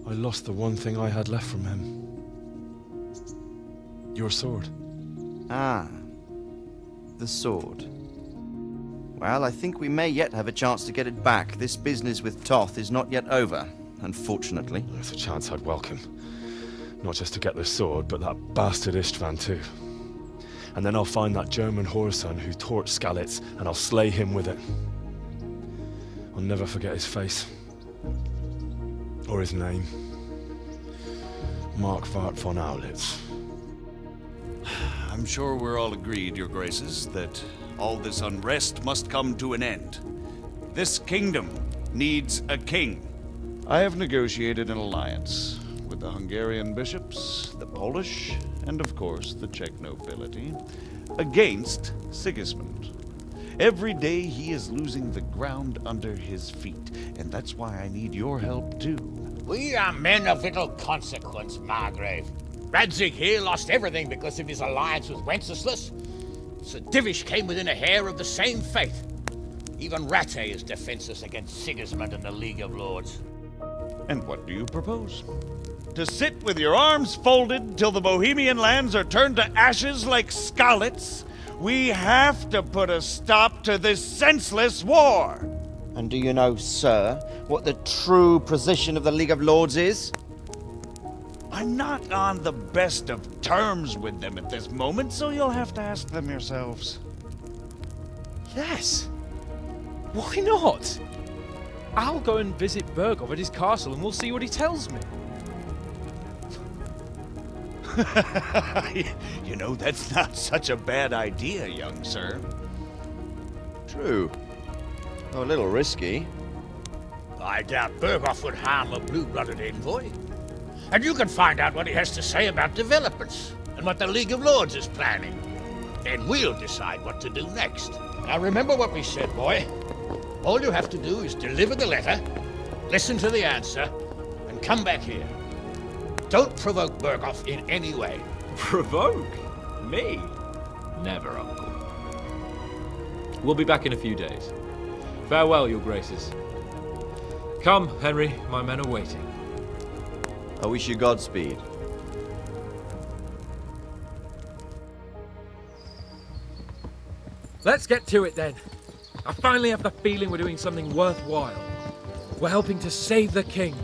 I lost the one thing I had left from him. Your sword. Ah, the sword. Well, I think we may yet have a chance to get it back. This business with Toth is not yet over, unfortunately. There's a chance I'd welcome. Not just to get the sword, but that bastard Istvan too. And then I'll find that German whoreson who torched Skalitz, and I'll slay him with it. I'll never forget his face. Or his name. Mark Vart von Aulitz. I'm sure we're all agreed, Your Graces, that all this unrest must come to an end. This kingdom needs a king. I have negotiated an alliance with the Hungarian bishops, the Polish, and of course the Czech nobility, against Sigismund. Every day he is losing the ground under his feet, and that's why I need your help too. We are men of little consequence, Margrave. Radzig here lost everything because of his alliance with Wenceslas. Sir Divish came within a hair of the same fate. Even Rattay is defenseless against Sigismund and the League of Lords. And what do you propose? To sit with your arms folded till the Bohemian lands are turned to ashes like Skalitz? We have to put a stop to this senseless war! And do you know, sir, what the true position of the League of Lords is? I'm not on the best of terms with them at this moment, so you'll have to ask them yourselves. Yes. Why not? I'll go and visit Bergov at his castle and we'll see what he tells me. You know, that's not such a bad idea, young sir. True. Though a little risky. I doubt Bergov would harm a blue-blooded envoy. And you can find out what he has to say about developments and what the League of Lords is planning. Then we'll decide what to do next. Now remember what we said, boy. All you have to do is deliver the letter, listen to the answer, and come back here. Don't provoke Bergov in any way. Provoke? Me? Never, Uncle. We'll be back in a few days. Farewell, Your Graces. Come, Henry, my men are waiting. I wish you Godspeed. Let's get to it then. I finally have the feeling we're doing something worthwhile. We're helping to save the king.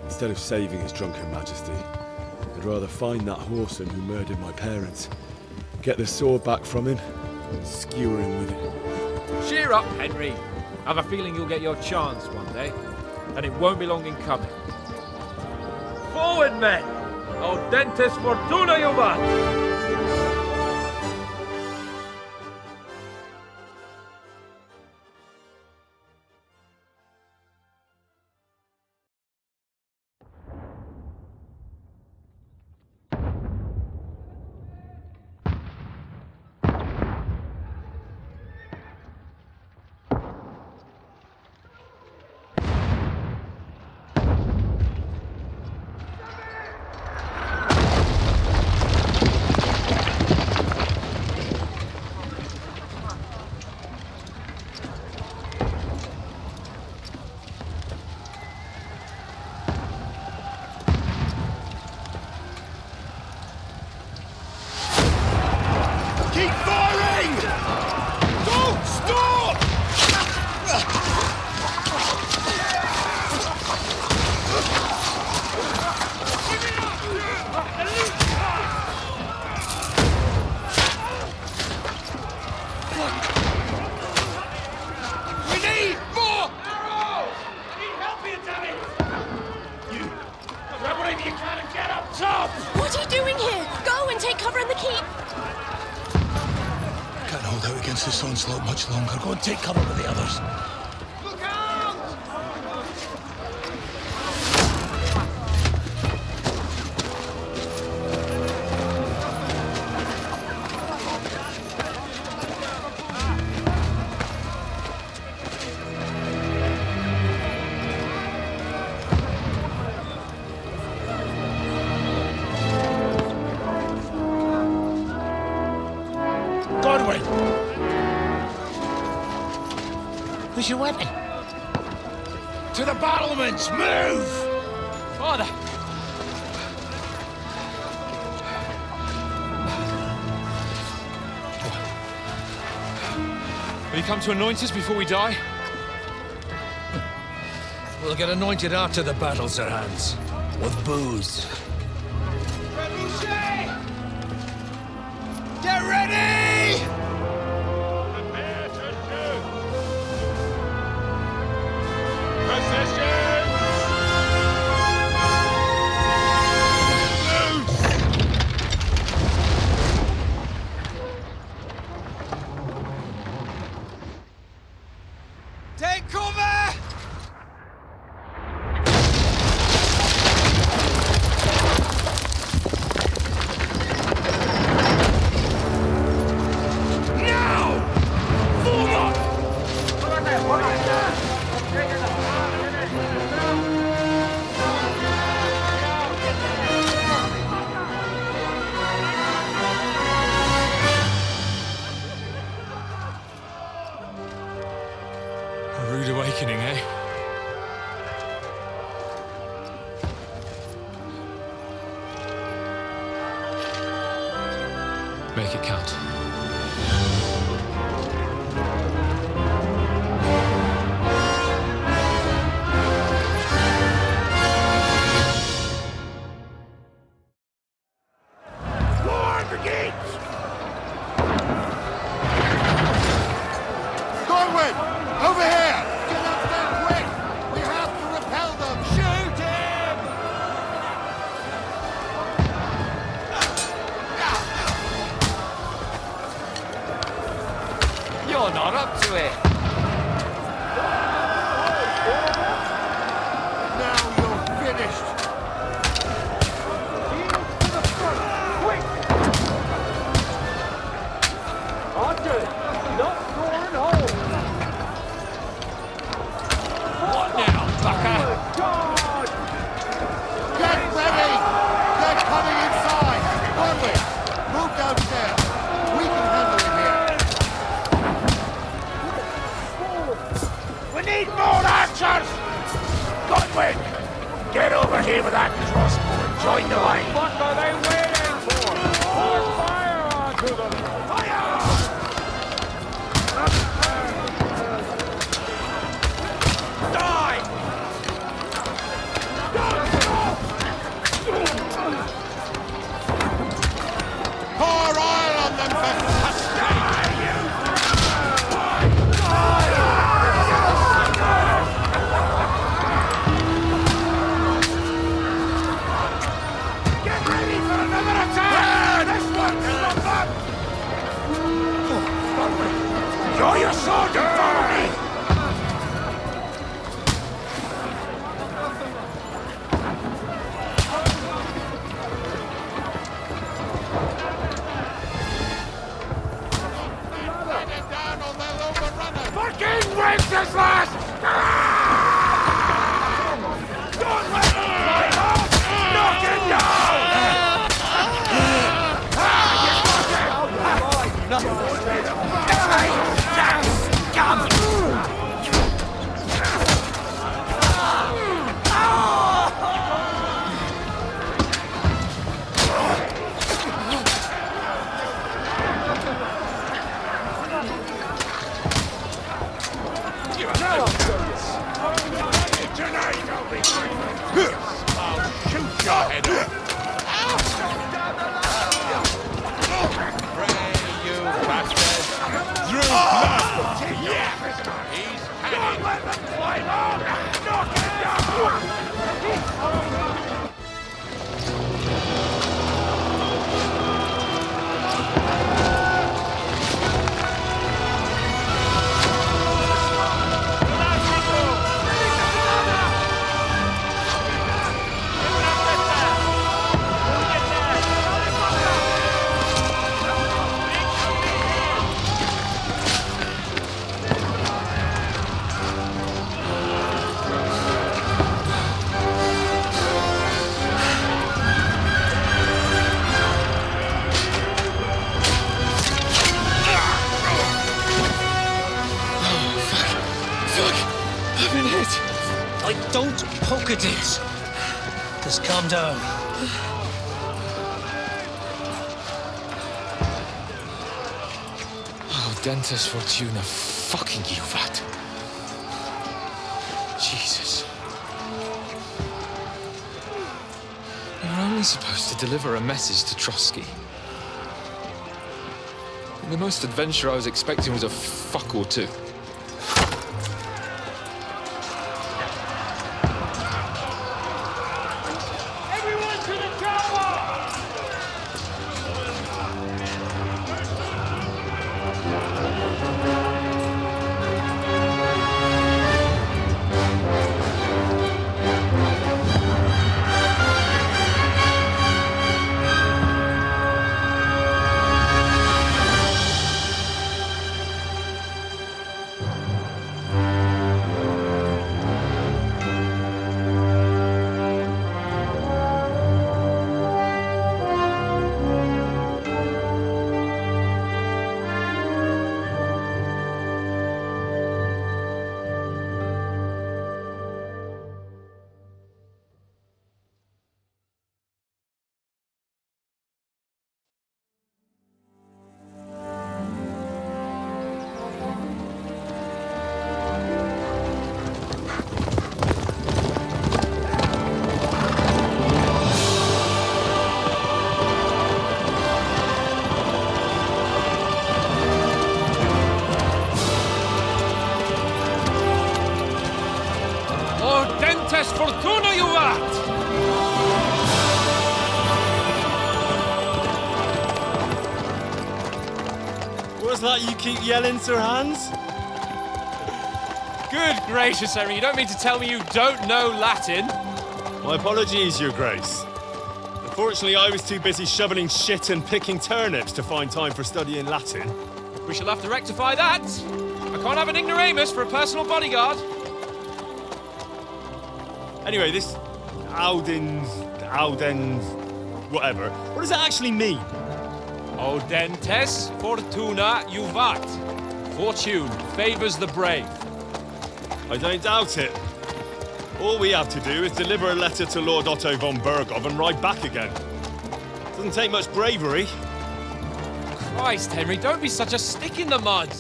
Instead of saving his drunken majesty, I'd rather find that whoreson who murdered my parents, get the sword back from him, and skewer him with it. Cheer up, Henry. I have a feeling you'll get your chance one day, and it won't be long in coming. Forward, men! Audentes fortuna, iuvat! What are you doing here? Go and take cover in the keep! Can't hold out against this onslaught much longer. Go and take cover with the others. Where's your weapon? To the battlements! Move! Father! Will you come to anoint us before we die? We'll get anointed after the battle, Sir Hans. With booze. Get ready! Prepare to shoot! Positions! Take cover! A rude awakening, eh? Make it count. War begins! Godwin! Over here! Get up there quick! We have to repel them! Shoot him! You're not up to it. Now you're finished! What now, fucker? Get ready! They're coming inside! Godwin! Move downstairs! We can handle it here! We need more archers! Godwin! Get over here with that crossbow and join the line! What are they waiting for? Pour fire onto them! Fire! Die! Pour oil on them for Get ready for another attack! This one's not bad! Draw your sword and follow me! down or they'll overrun us! Fucking Wenceslas! Don't let him fly off! Knock him down! Tonight I'll be I'll shoot your head off! You bastard! Yeah, prisoner! He's hanging! Don't let them climb up! Knock him down! Don't poke at it. Just calm down. Audentes, fortuna, fucking iuvat. Jesus. You're only supposed to deliver a message to Trosky. And the most adventure I was expecting was a fuck or two. Audentes fortuna iuvat! What's that you keep yelling, Sir Hans? Good gracious, Henry, you don't mean to tell me you don't know Latin? My apologies, Your Grace. Unfortunately, I was too busy shoveling shit and picking turnips to find time for studying Latin. We shall have to rectify that. I can't have an ignoramus for a personal bodyguard. Anyway, this Audens, whatever. What does that actually mean? Audentes fortuna iuvat. Fortune favors the brave. I don't doubt it. All we have to do is deliver a letter to Lord Otto von Bergov and ride back again. Doesn't take much bravery. Christ, Henry, don't be such a stick in the mud.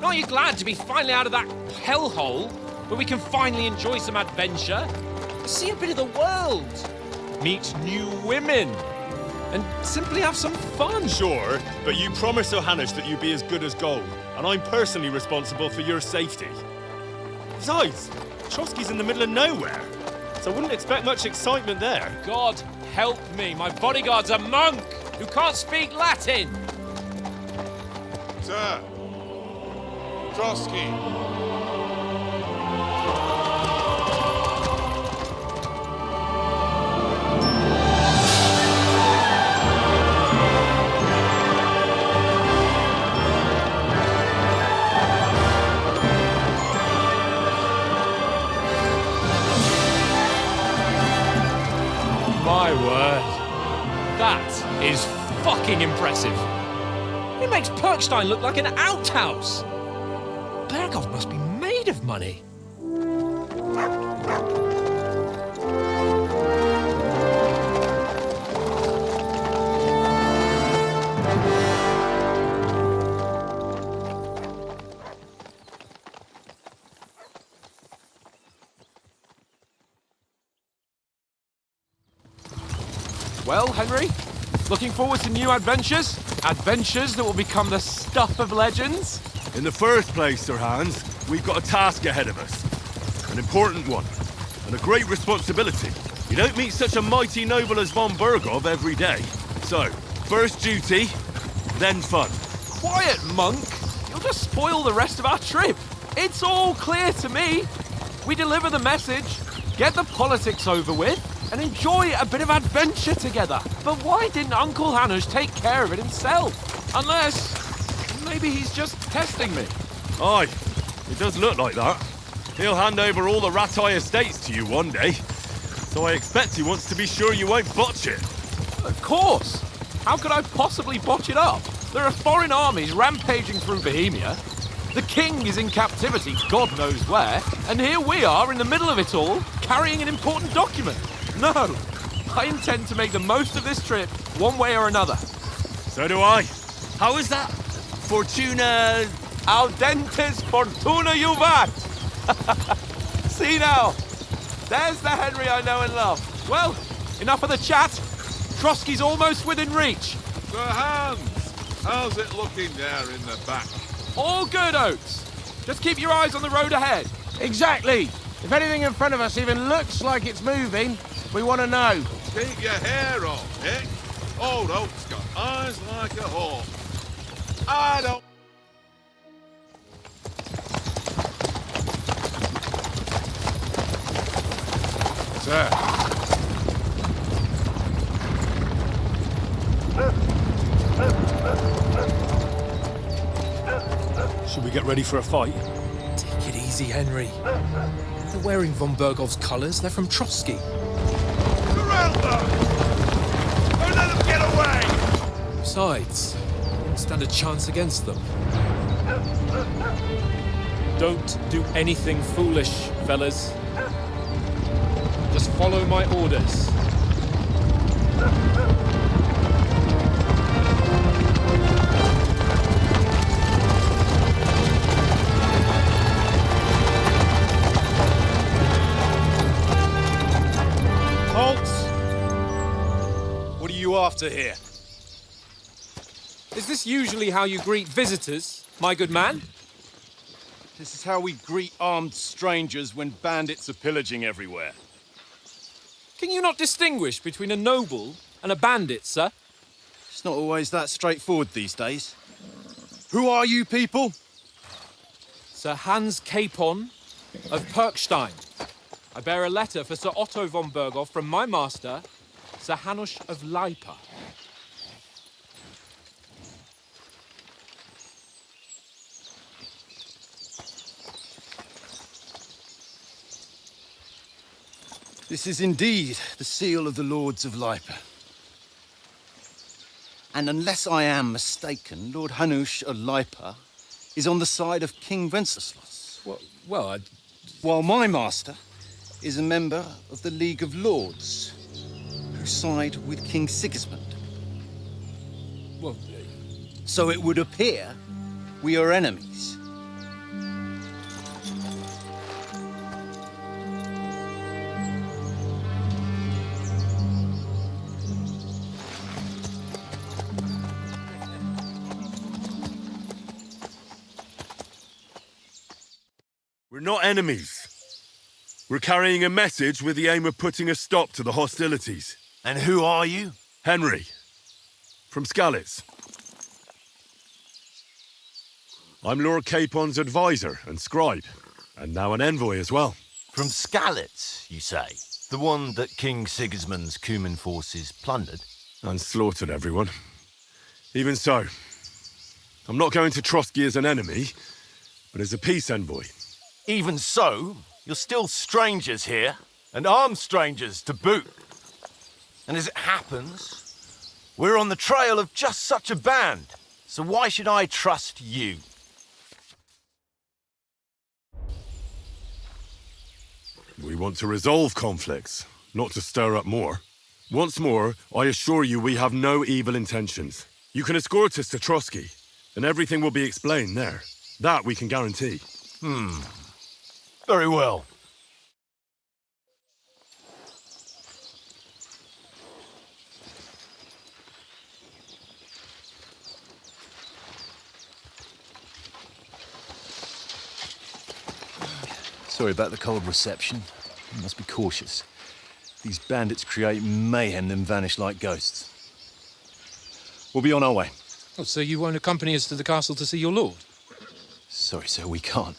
Aren't you glad to be finally out of that hellhole where we can finally enjoy some adventure? See a bit of the world, meet new women, and simply have some fun. Sure, but you promised Sir Hanush that you'd be as good as gold, and I'm personally responsible for your safety. Besides, Trosky's in the middle of nowhere, so I wouldn't expect much excitement there. God help me, my bodyguard's a monk who can't speak Latin. Sir! Trosky! My word. That is fucking impressive. It makes Perkstein look like an outhouse. Bergov must be made of money. Well, Henry, looking forward to new adventures? Adventures that will become the stuff of legends? In the first place, Sir Hans, we've got a task ahead of us. An important one, and a great responsibility. You don't meet such a mighty noble as von Bergov every day. So, first duty, then fun. Quiet, monk! You'll just spoil the rest of our trip. It's all clear to me. We deliver the message, get the politics over with, and enjoy a bit of adventure together. But why didn't Uncle Hanush take care of it himself? Unless, maybe he's just testing me. Aye, it does look like that. He'll hand over all the Ratai estates to you one day. So I expect he wants to be sure you won't botch it. Of course! How could I possibly botch it up? There are foreign armies rampaging through Bohemia. The king is in captivity, God knows where, and here we are in the middle of it all, carrying an important document. No, I intend to make the most of this trip, one way or another. So do I. How is that? Fortuna... Audentes fortuna iuvat! See now, there's the Henry I know and love. Well, enough of the chat. Trosky's almost within reach. Sir Hans, how's it looking there in the back? All good, Oates. Just keep your eyes on the road ahead. Exactly. If anything in front of us even looks like it's moving, we want to know. Keep your hair on, Dick. Old Oak's got eyes like a hawk. I don't... Sir. Should we get ready for a fight? Take it easy, Henry. They're wearing von Bergov's colours. They're from Trosky. Surround them! Don't let them get away! Besides, you won't stand a chance against them. Don't do anything foolish, fellas. Just follow my orders. Halt! What are you after here? Is this usually how you greet visitors, my good man? This is how we greet armed strangers when bandits are pillaging everywhere. Can you not distinguish between a noble and a bandit, sir? It's not always that straightforward these days. Who are you people? Sir Hans Capon of Perkstein. I bear a letter for Sir Otto von Berghoff from my master, Sir Hanush of Lipa. This is indeed the seal of the Lords of Lipa. And unless I am mistaken, Lord Hanush of Lipa is on the side of King Wenceslas. While my master is a member of the League of Lords, who side with King Sigismund. So it would appear we are enemies. We're not enemies. We're carrying a message with the aim of putting a stop to the hostilities. And who are you? Henry, from Skalitz. I'm Lord Capon's advisor and scribe, and now an envoy as well. From Skalitz, you say? The one that King Sigismund's Cuman forces plundered? And slaughtered everyone. Even so, I'm not going to Trosky as an enemy, but as a peace envoy. Even so, you're still strangers here, and armed strangers to boot. And as it happens, we're on the trail of just such a band, so why should I trust you? We want to resolve conflicts, not to stir up more. Once more, I assure you we have no evil intentions. You can escort us to Trosky, and everything will be explained there. That we can guarantee. Very well. Sorry about the cold reception. You must be cautious. These bandits create mayhem then vanish like ghosts. We'll be on our way. Oh, so you won't accompany us to the castle to see your lord? Sorry, sir, we can't.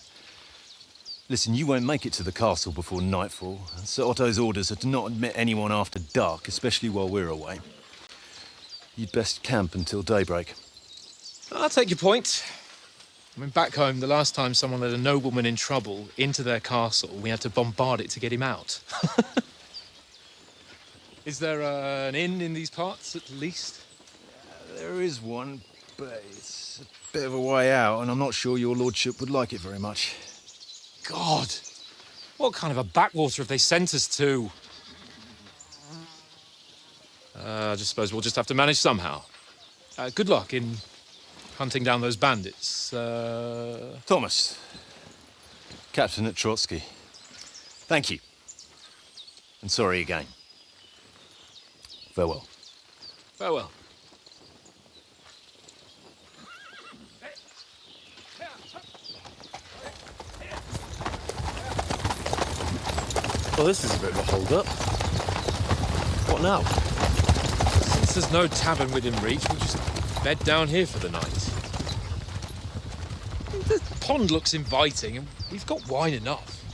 Listen, you won't make it to the castle before nightfall. Sir Otto's orders are to not admit anyone after dark, especially while we're away. You'd best camp until daybreak. I'll take your point. I mean, back home, the last time someone led a nobleman in trouble into their castle, we had to bombard it to get him out. Is there an inn in these parts, at least? There is one, but it's a bit of a way out, and I'm not sure your lordship would like it very much. God! What kind of a backwater have they sent us to? I just suppose we'll just have to manage somehow. Good luck in hunting down those bandits. Thomas, Captain at Trosky. Thank you. And sorry again. Farewell. Farewell. Well, this is a bit of a hold-up. What now? Since there's no tavern within reach, we'll just bed down here for the night. The pond looks inviting, and we've got wine enough.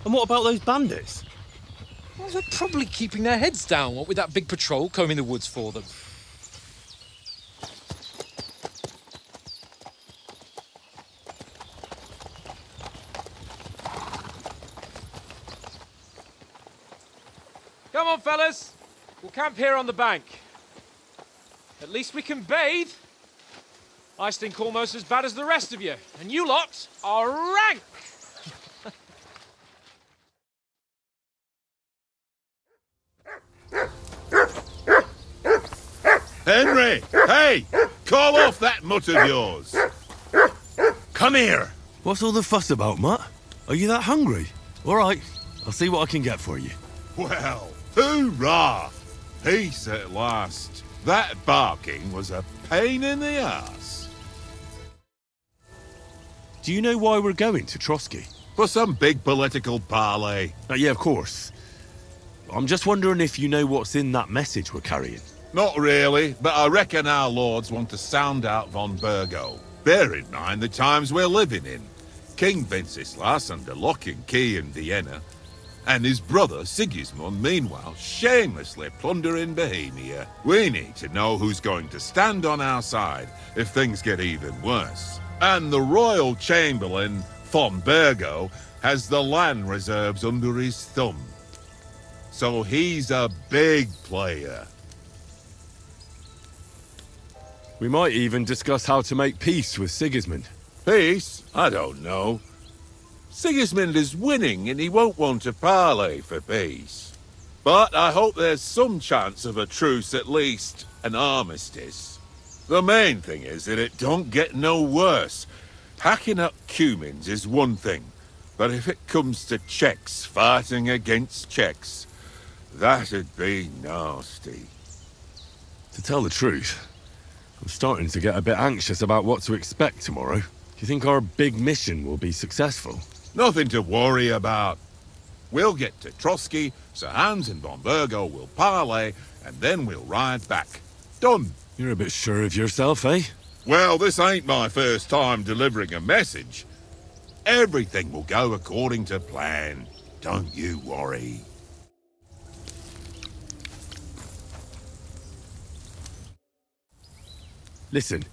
And what about those bandits? Well, they're probably keeping their heads down, what with that big patrol combing the woods for them. Come on, fellas. We'll camp here on the bank. At least we can bathe. I stink almost as bad as the rest of you, and you lot are rank. Henry! Hey! Call off that mutt of yours! Come here! What's all the fuss about, Mutt? Are you that hungry? All right, I'll see what I can get for you. Well, hoorah! Peace at last. That barking was a pain in the arse. Do you know why we're going to Trosky? For some big political parley. Yeah, of course. I'm just wondering if you know what's in that message we're carrying. Not really, but I reckon our lords want to sound out von Burgo. Bear in mind the times we're living in. King Wenceslas under lock and key in Vienna, and his brother Sigismund meanwhile shamelessly plundering Bohemia. We need to know who's going to stand on our side if things get even worse. And the royal chamberlain, von Burgo, has the land reserves under his thumb. So he's a big player. We might even discuss how to make peace with Sigismund. Peace? I don't know. Sigismund is winning and he won't want to parley for peace. But I hope there's some chance of a truce, at least an armistice. The main thing is that it don't get no worse. Hacking up Cumans is one thing, but if it comes to Czechs fighting against Czechs, that'd be nasty. To tell the truth, I'm starting to get a bit anxious about what to expect tomorrow. Do you think our big mission will be successful? Nothing to worry about. We'll get to Trosky, Sir Hans and von Burgo will parley, and then we'll ride back. Done. You're a bit sure of yourself, eh? Well, this ain't my first time delivering a message. Everything will go according to plan. Don't you worry. Listen,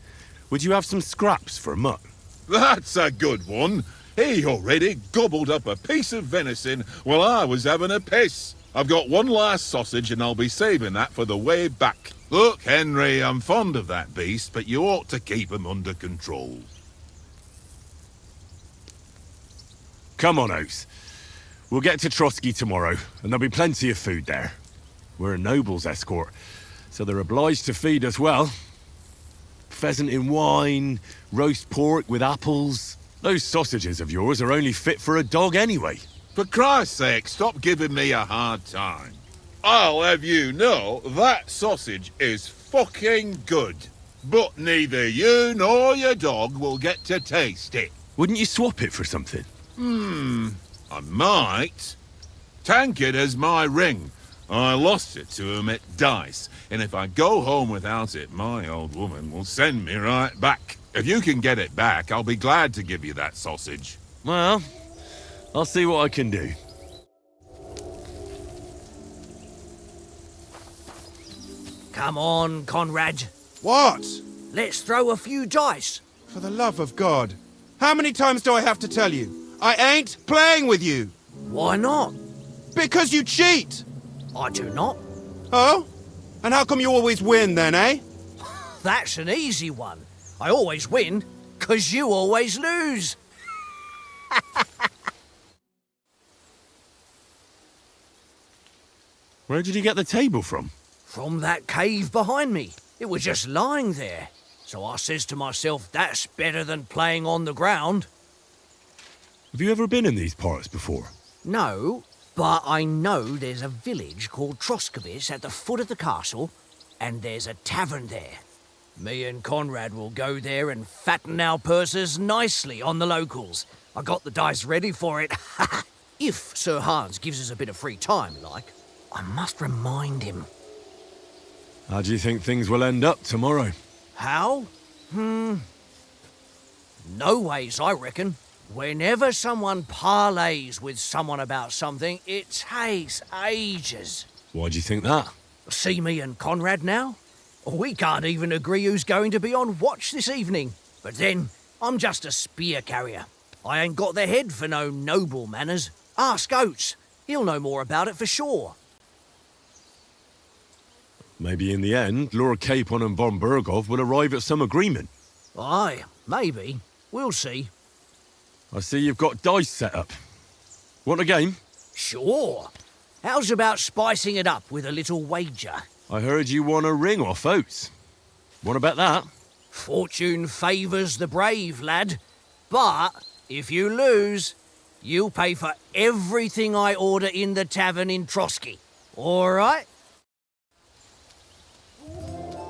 would you have some scraps for Mutt? That's a good one. He already gobbled up a piece of venison while I was having a piss. I've got one last sausage and I'll be saving that for the way back. Look, Henry, I'm fond of that beast, but you ought to keep him under control. Come on, Oaks. We'll get to Trosky tomorrow, and there'll be plenty of food there. We're a noble's escort, so they're obliged to feed us well. Pheasant in wine, roast pork with apples. Those sausages of yours are only fit for a dog anyway. For Christ's sake, stop giving me a hard time. I'll have you know that sausage is fucking good. But neither you nor your dog will get to taste it. Wouldn't you swap it for something? I might. Tankard has my ring. I lost it to him at dice, and if I go home without it, my old woman will send me right back. If you can get it back, I'll be glad to give you that sausage. Well, I'll see what I can do. Come on, Conrad. What? Let's throw a few dice. For the love of God. How many times do I have to tell you? I ain't playing with you. Why not? Because you cheat. I do not. Oh? And how come you always win then, eh? That's an easy one. I always win, 'cause you always lose. Where did you get the table from? From that cave behind me. It was just lying there. So I says to myself, that's better than playing on the ground. Have you ever been in these parts before? No, but I know there's a village called Trosky at the foot of the castle, and there's a tavern there. Me and Conrad will go there and fatten our purses nicely on the locals. I got the dice ready for it. If Sir Hans gives us a bit of free time, like, I must remind him. How do you think things will end up tomorrow? How? No ways, I reckon. Whenever someone parleys with someone about something, it takes ages. Why do you think that? See me and Conrad now? We can't even agree who's going to be on watch this evening. But then, I'm just a spear carrier. I ain't got the head for no noble manners. Ask Oates. He'll know more about it for sure. Maybe in the end, Lord Capon and von Berghoff will arrive at some agreement. Aye, maybe. We'll see. I see you've got dice set up. Want a game? Sure. How's about spicing it up with a little wager? I heard you won a ring off Oates. Want to bet that? Fortune favours the brave, lad. But if you lose, you'll pay for everything I order in the tavern in Trosky. All right?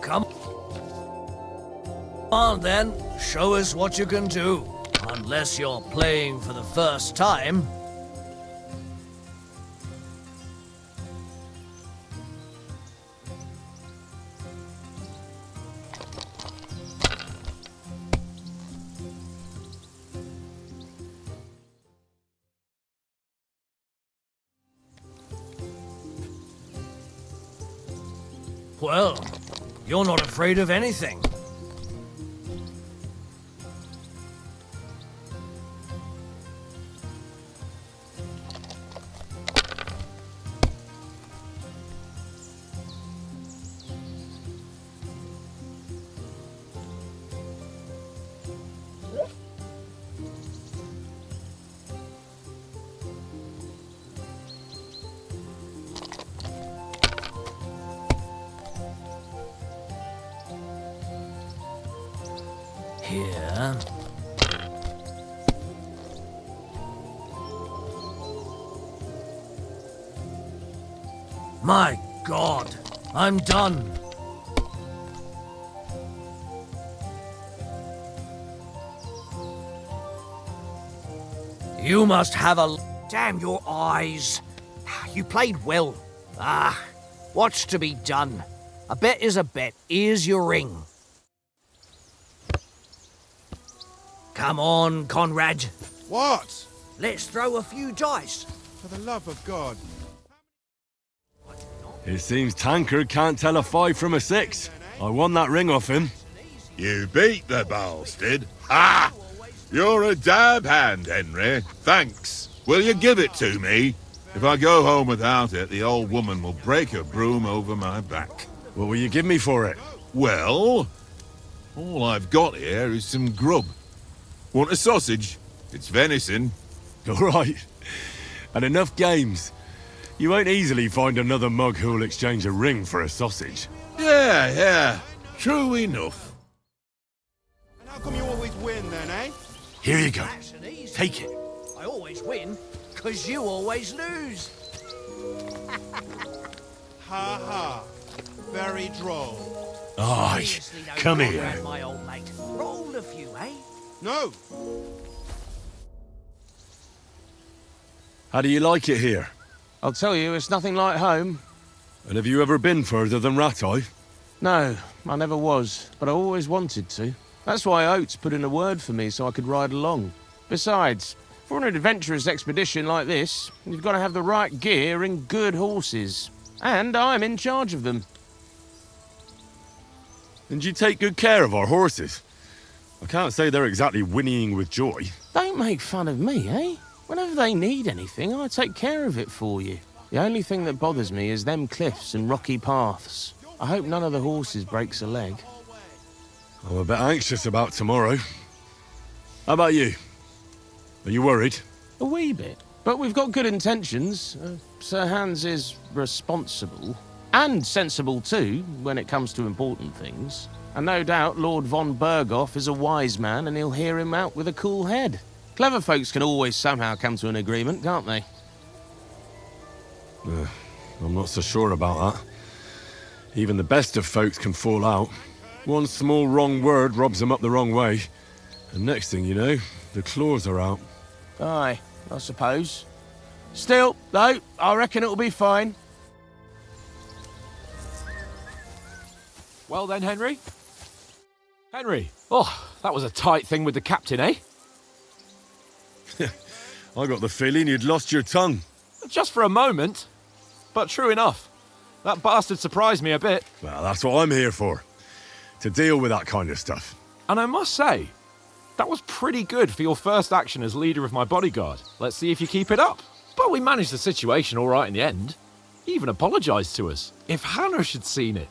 Come on, then. Show us what you can do. Unless you're playing for the first time. Well, you're not afraid of anything. Here. My God, I'm done. You must have a... Damn your eyes. You played well. What's to be done? A bet is a bet. Here's your ring. Come on, Conrad. What? Let's throw a few dice. For the love of God. It seems Tankard can't tell a 5 from a 6. I won that ring off him. You beat the bastard. Ah! You're a dab hand, Henry. Thanks. Will you give it to me? If I go home without it, the old woman will break her broom over my back. What will you give me for it? Well, all I've got here is some grub. Want a sausage? It's venison. All right. And enough games. You won't easily find another mug who'll exchange a ring for a sausage. Yeah. True enough. And how come you always win then, eh? Here you go. Take it. I always win, because you always lose. Ha ha. Very droll. Aye, come here. My old mate. Roll a few, eh? No. How do you like it here? I'll tell you, it's nothing like home. And have you ever been further than Rattay? No, I never was, but I always wanted to. That's why Oates put in a word for me so I could ride along. Besides, for an adventurous expedition like this, you've got to have the right gear and good horses. And I'm in charge of them. And you take good care of our horses. I can't say they're exactly whinnying with joy. Don't make fun of me, eh? Whenever they need anything, I take care of it for you. The only thing that bothers me is them cliffs and rocky paths. I hope none of the horses breaks a leg. I'm a bit anxious about tomorrow. How about you? Are you worried? A wee bit. But we've got good intentions. Sir Hans is responsible. And sensible too, when it comes to important things. And no doubt Lord von Berghoff is a wise man and he'll hear him out with a cool head. Clever folks can always somehow come to an agreement, can't they? I'm not so sure about that. Even the best of folks can fall out. One small wrong word robs them up the wrong way. And next thing you know, the claws are out. Aye, I suppose. Still, though, I reckon it'll be fine. Well then, Henry? Henry! Oh, that was a tight thing with the captain, eh? I got the feeling you'd lost your tongue. Just for a moment. But true enough. That bastard surprised me a bit. Well, that's what I'm here for. To deal with that kind of stuff. And I must say, that was pretty good for your first action as leader of my bodyguard. Let's see if you keep it up. But we managed the situation all right in the end. He even apologised to us. If Hanush had seen it,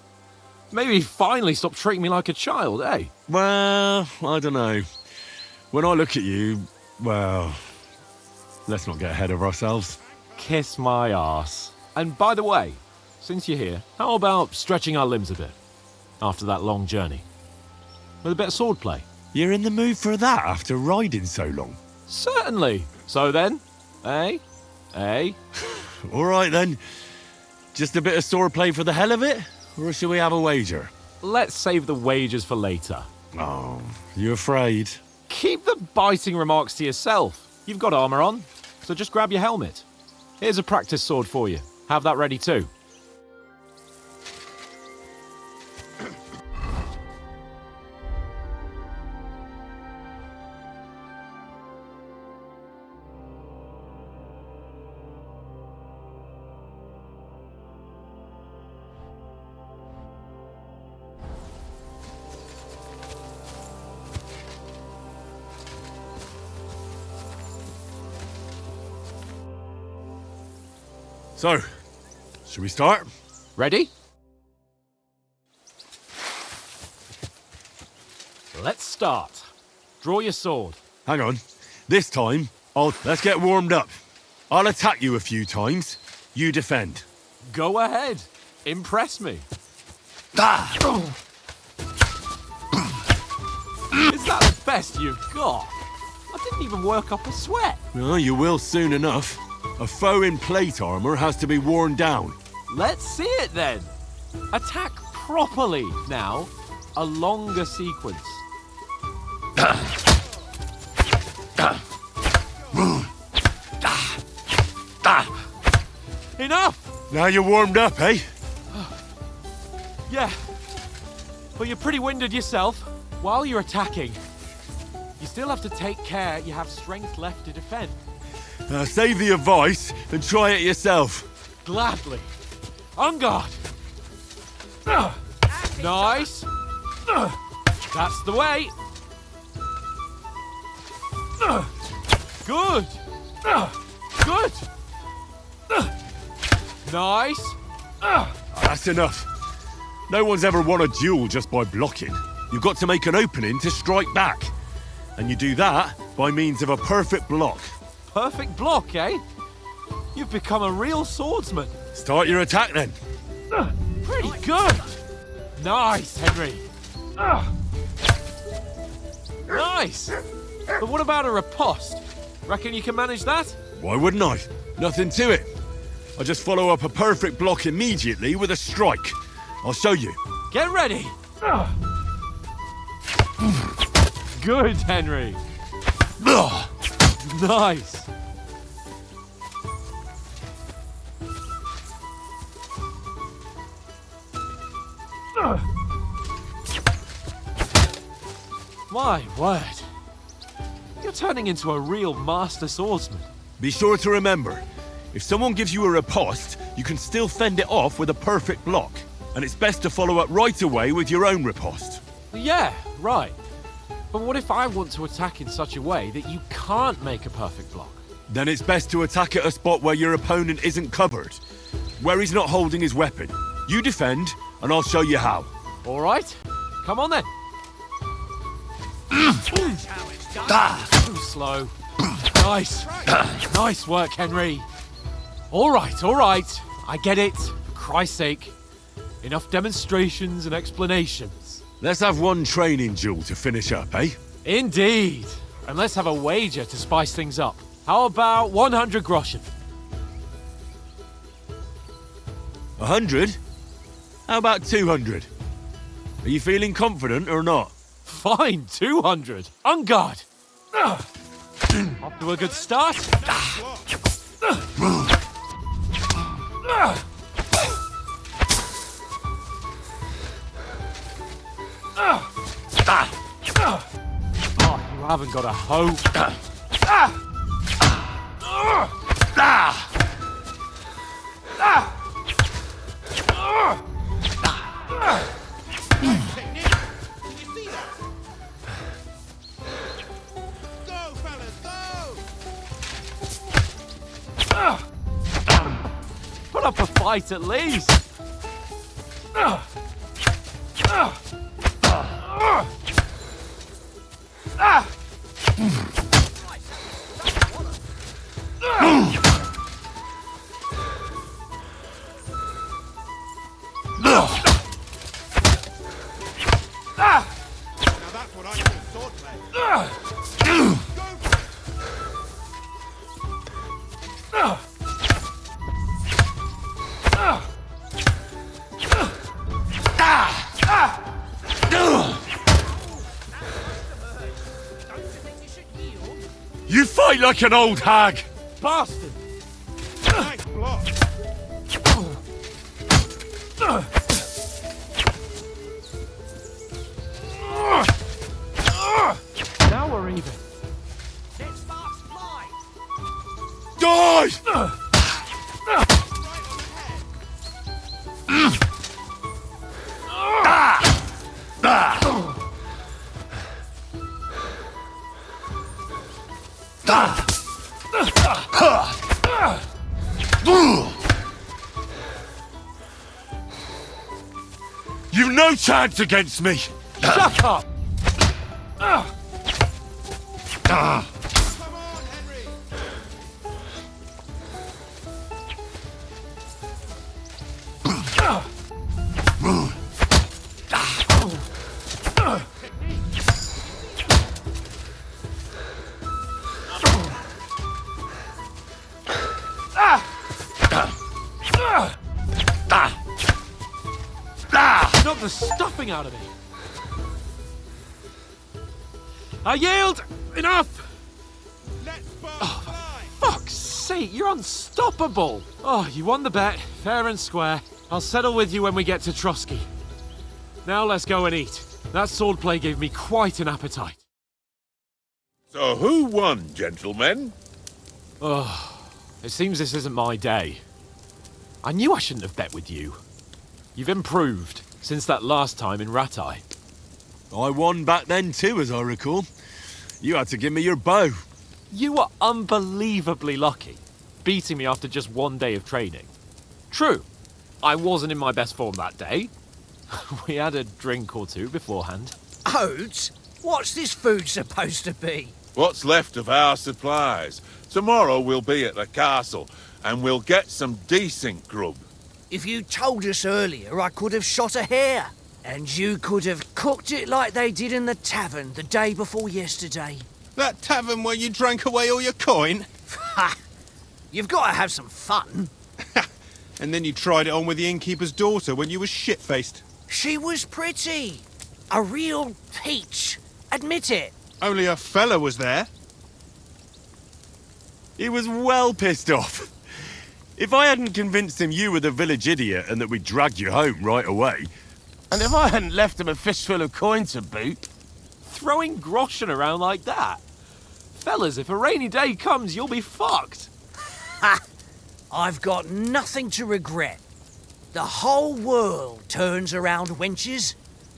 maybe he'd finally stop treating me like a child, eh? Well, I don't know. When I look at you, well, let's not get ahead of ourselves. Kiss my arse. And by the way, since you're here, how about stretching our limbs a bit? After that long journey. With a bit of swordplay. You're in the mood for that after riding so long? Certainly. So then, eh? Eh? All right then. Just a bit of swordplay for the hell of it? Or shall we have a wager? Let's save the wagers for later. Oh, you afraid? Keep the biting remarks to yourself. You've got armour on, so just grab your helmet. Here's a practice sword for you. Have that ready too. So, should we start? Ready? Let's start. Draw your sword. Hang on. This time, let's get warmed up. I'll attack you a few times. You defend. Go ahead. Impress me. Is that the best you've got? I didn't even work up a sweat. Oh, you will soon enough. A foe in plate armour has to be worn down. Let's see it then. Attack properly now. A longer sequence. Enough! Now you're warmed up, eh? Yeah. But you're pretty winded yourself. While you're attacking, you still have to take care you have strength left to defend. Save the advice and try it yourself. Gladly. On guard. Nice. That's the way. Good. Good. Nice. That's enough. No one's ever won a duel just by blocking. You've got to make an opening to strike back. And you do that by means of a perfect block. Perfect block, eh? You've become a real swordsman. Start your attack then. Pretty good. Nice, Henry. Nice. But what about a riposte? Reckon you can manage that? Why wouldn't I? Nothing to it. I just follow up a perfect block immediately with a strike. I'll show you. Get ready. Good, Henry. Nice. My word. You're turning into a real master swordsman. Be sure to remember, if someone gives you a riposte, you can still fend it off with a perfect block. And it's best to follow up right away with your own riposte. Yeah, right. But what if I want to attack in such a way that you can't make a perfect block? Then it's best to attack at a spot where your opponent isn't covered. Where he's not holding his weapon. You defend, and I'll show you how. All right. Come on then. Too slow. Nice. Nice work, Henry. All right. I get it. For Christ's sake. Enough demonstrations and explanations. Let's have one training duel to finish up, eh? Indeed. And let's have a wager to spice things up. How about 100 groschen? 100? How about 200? Are you feeling confident or not? Fine, 200. On guard. Off to a good start. Oh, you haven't got a hope. Put up a fight at least. You fight like an old hag! Bastard! Nice block. Now we're even. Let sparks fly. Die! You've no chance against me! Shut up! Knock the stuffing out of me. I yield! Enough! Oh, for fuck's sake, you're unstoppable! Oh, you won the bet, fair and square. I'll settle with you when we get to Trosky. Now let's go and eat. That swordplay gave me quite an appetite. So who won, gentlemen? Oh, it seems this isn't my day. I knew I shouldn't have bet with you. You've improved since that last time in Ratai. I won back then too, as I recall. You had to give me your bow. You were unbelievably lucky, beating me after just one day of training. True, I wasn't in my best form that day. We had a drink or two beforehand. Oates? What's this food supposed to be? What's left of our supplies. Tomorrow we'll be at the castle, and we'll get some decent grub. If you told us earlier, I could have shot a hare. And you could have cooked it like they did in the tavern the day before yesterday. That tavern where you drank away all your coin? Ha! You've got to have some fun. And then you tried it on with the innkeeper's daughter when you were shit-faced. She was pretty. A real peach. Admit it. Only a fella was there. He was well pissed off. If I hadn't convinced him you were the village idiot and that we'd drag you home right away... And if I hadn't left him a fistful of coin to boot... Throwing groschen around like that? Fellas, if a rainy day comes, you'll be fucked. Ha! I've got nothing to regret. The whole world turns around wenches.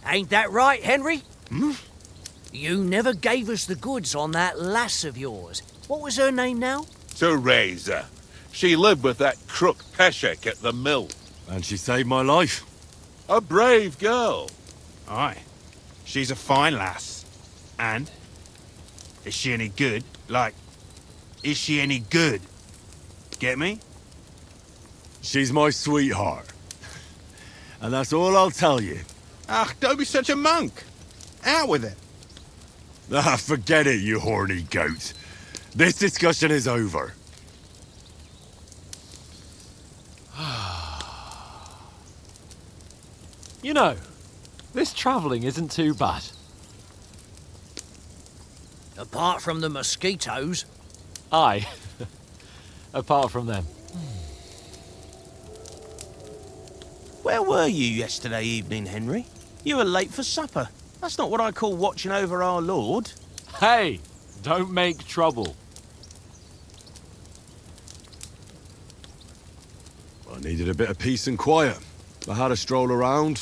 Ain't that right, Henry? Hmm? You never gave us the goods on that lass of yours. What was her name now? Teresa. She lived with that crook Peshek at the mill. And she saved my life. A brave girl. Aye. She's a fine lass. And? Is she any good? Like, is she any good? Get me? She's my sweetheart. And that's all I'll tell you. Ah, don't be such a monk. Out with it. Ah, forget it, you horny goat. This discussion is over. You know, this travelling isn't too bad. Apart from the mosquitoes. Aye. Apart from them. Where were you yesterday evening, Henry? You were late for supper. That's not what I call watching over our Lord. Hey, don't make trouble. I needed a bit of peace and quiet. I had a stroll around,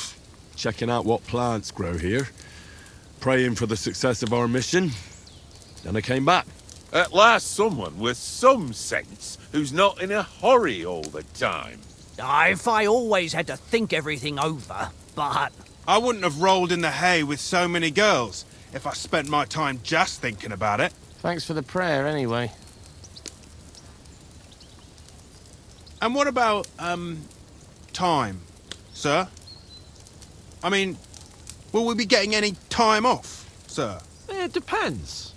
checking out what plants grow here, praying for the success of our mission. Then I came back. At last someone with some sense who's not in a hurry all the time. If I always had to think everything over, but... I wouldn't have rolled in the hay with so many girls if I spent my time just thinking about it. Thanks for the prayer, anyway. And what about, time, sir? I mean, will we be getting any time off, sir? It depends.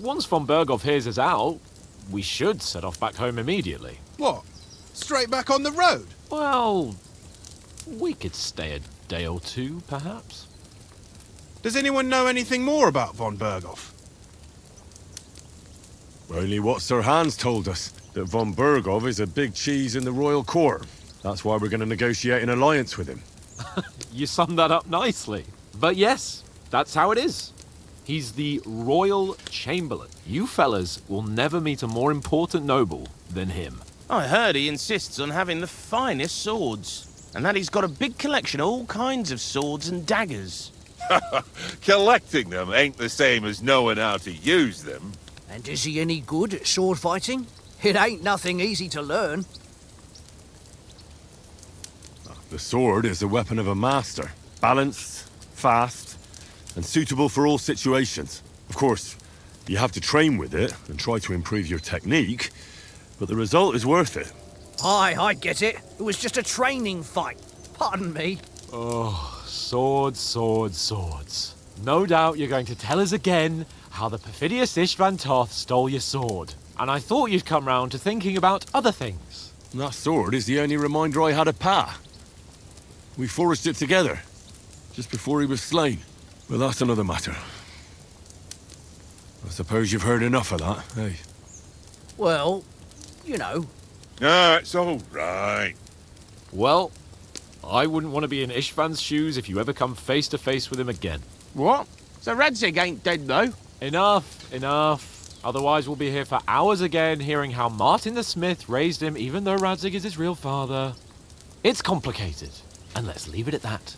Once von Berghoff hears us out, we should set off back home immediately. What? Straight back on the road? Well, we could stay a day or two, perhaps. Does anyone know anything more about von Berghoff? Only what Sir Hans told us, that von Berghoff is a big cheese in the royal court. That's why we're going to negotiate an alliance with him. You summed that up nicely. But yes, that's how it is. He's the royal chamberlain. You fellas will never meet a more important noble than him. I heard he insists on having the finest swords, and that he's got a big collection of all kinds of swords and daggers. Collecting them ain't the same as knowing how to use them. And is he any good at sword fighting? It ain't nothing easy to learn. The sword is the weapon of a master. Balanced, fast, and suitable for all situations. Of course, you have to train with it and try to improve your technique, but the result is worth it. Aye, I get it. It was just a training fight. Pardon me. Oh, swords, swords, swords. No doubt you're going to tell us again how the perfidious Istvan Toth stole your sword. And I thought you'd come round to thinking about other things. That sword is the only reminder I had of Pa. We forged it together, just before he was slain. But that's another matter. I suppose you've heard enough of that, eh? Well, you know. Ah, it's all right. Well, I wouldn't want to be in Istvan's shoes if you ever come face to face with him again. What? So Radzig ain't dead, though? Enough, enough. Otherwise we'll be here for hours again, hearing how Martin the Smith raised him, even though Radzig is his real father. It's complicated, and let's leave it at that.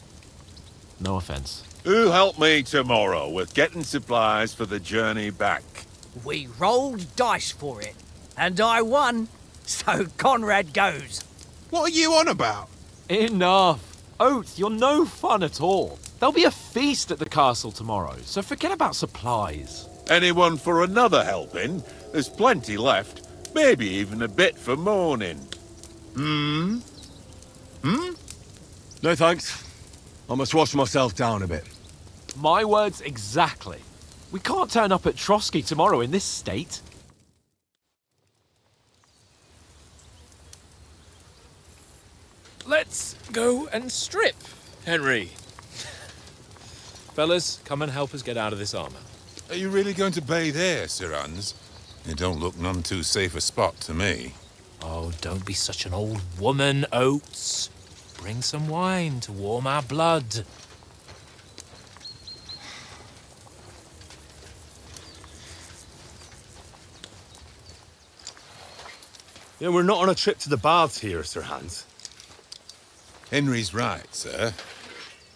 No offense. Who'll help me tomorrow with getting supplies for the journey back? We rolled dice for it, and I won, so Conrad goes. What are you on about? Enough. Oates, you're no fun at all. There'll be a feast at the castle tomorrow, so forget about supplies. Anyone for another helping? There's plenty left. Maybe even a bit for morning. No thanks. I must wash myself down a bit. My words exactly. We can't turn up at Trosky tomorrow in this state. Let's go and strip, Henry. Fellas, come and help us get out of this armor. Are you really going to bathe here, Sir Hans? It don't look none too safe a spot to me. Oh, don't be such an old woman, Oates. Bring some wine to warm our blood. Yeah, we're not on a trip to the baths here, Sir Hans. Henry's right, sir.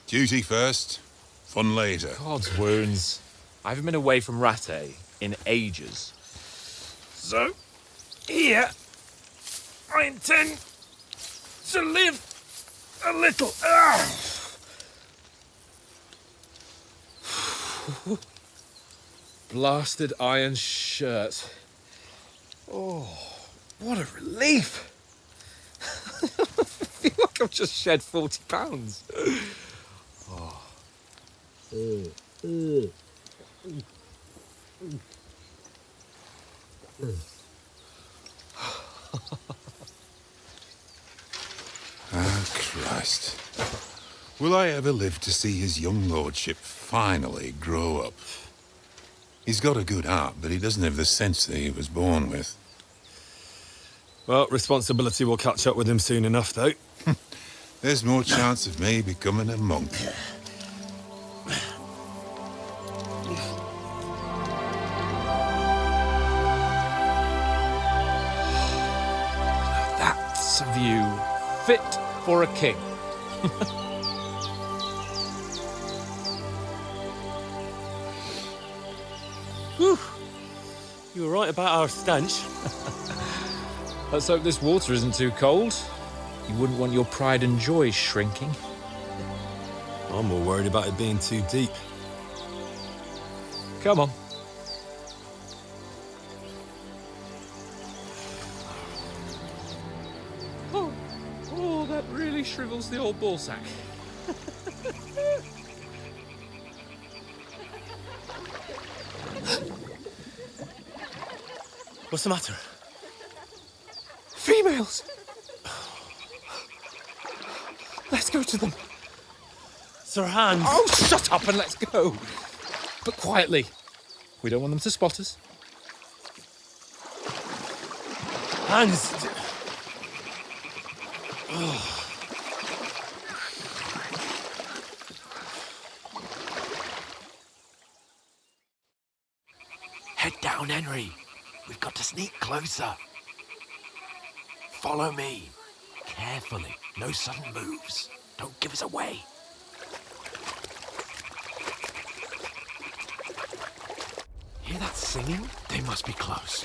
Duty first, fun later. God's wounds. I haven't been away from Rattay in ages. So, here, I intend to live a little. Blasted iron shirt. Oh, what a relief. I feel like I've just shed £40. Ah, Christ. Will I ever live to see his young lordship finally grow up? He's got a good heart, but he doesn't have the sense that he was born with. Well, responsibility will catch up with him soon enough, though. There's more chance of me becoming a monk. That's a view fit for a king. Whew. You were right about our stench. Let's hope this water isn't too cold. You wouldn't want your pride and joy shrinking. I'm more worried about it being too deep. Come on. Oh, that really shrivels the old ball sack. What's the matter? Females! Let's go to them. Sir Hans! Oh, shut up and let's go. But quietly. We don't want them to spot us. Hans! Head down, Henry. We've got to sneak closer. Follow me. Carefully. No sudden moves. Don't give us away. Hear that singing? They must be close.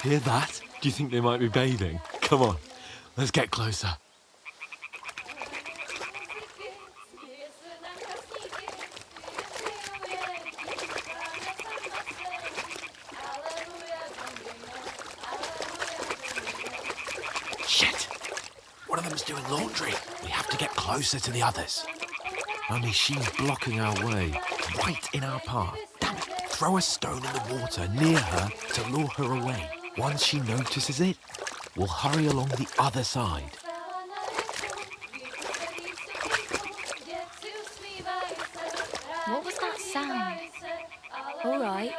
Hear that? Do you think they might be bathing? Come on, let's get closer. Shit! One of them's doing laundry. We have to get closer to the others. Only she's blocking our way, right in our path. Damn it! Throw a stone in the water near her to lure her away. Once she notices it, we'll hurry along the other side. What was that sound? All right,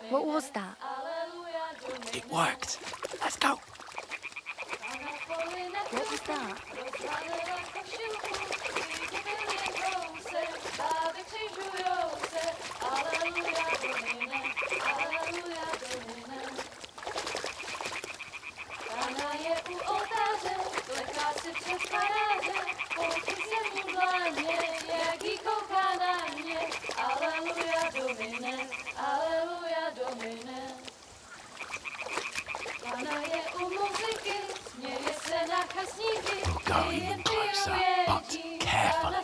what was that? It worked. Let's go. What was that? We'll go even closer, but carefully.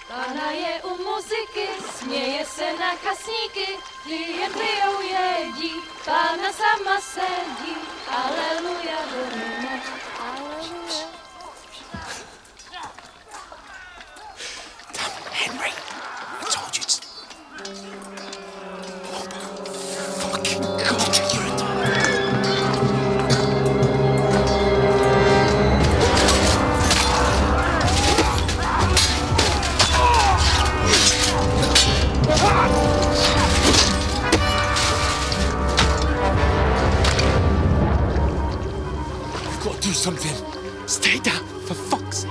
Pána je u muziky, směje se na kasníky, ty jen pijou jedí, Pána sama sedí, aleluja, domine, aleluja. Damn it, Henry! I told you to... Oh, fucking God, you're a... Do something. Stay down, for fuck's sake.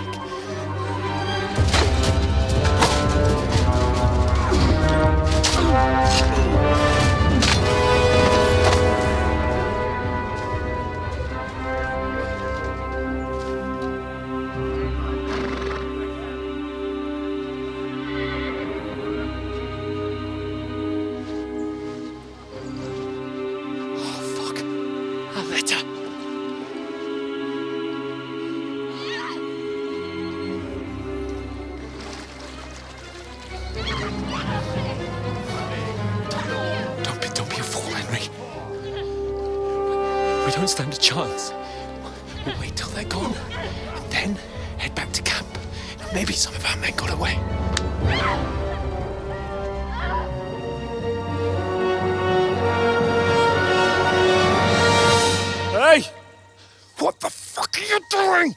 Don't stand a chance. We'll wait till they're gone, and then head back to camp. Maybe some of our men got away. Hey! What the fuck are you doing?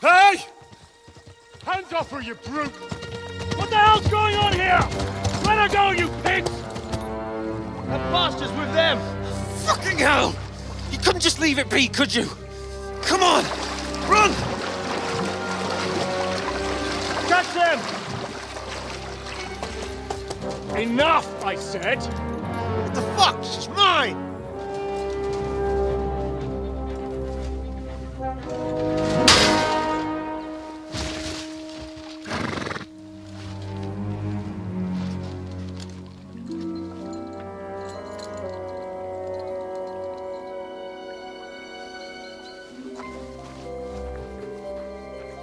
Hey! Hands off her, you brute! What the hell's going on here? Let her go, you pigs! That bastard's with them! Fucking hell! You couldn't just leave it be, could you? Come on! Run! Catch them! Enough, I said! What the fuck? She's mine!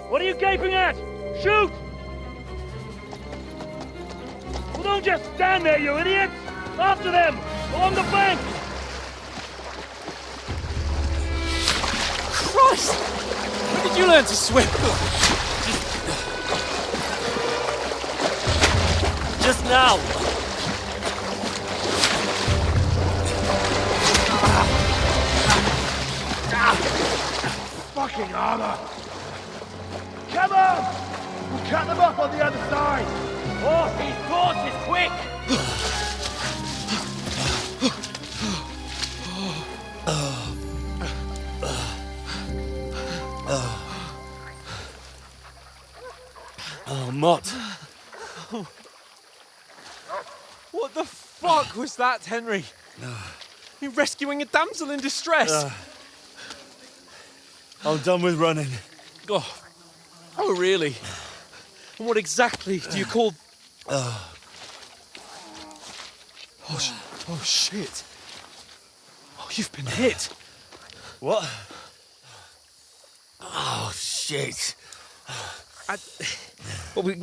What are you gaping at? Shoot! Well, don't just stand there, you idiots! After them! Along the bank! Christ! When did you learn to swim? Just now! Fucking armor! Come on! We'll cut them up on the other side! Oh, these horses, quick! Oh, Mott. What the fuck was that, Henry? You're rescuing a damsel in distress. I'm done with running. Oh, really? And what exactly do you call... Oh, shit. Oh, you've been hit. What? Oh, shit. Well, we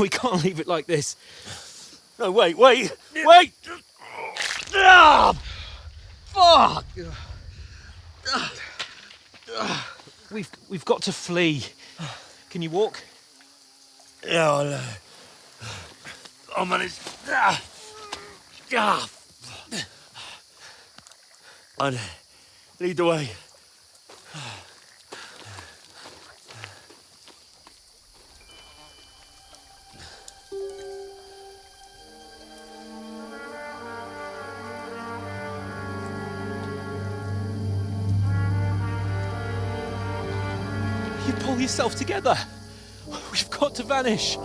can't leave it like this. No, wait! Ah! Fuck! We've got to flee. Can you walk? Yeah, I'll manage. I'd lead the way. You pull yourself together. We've got to vanish.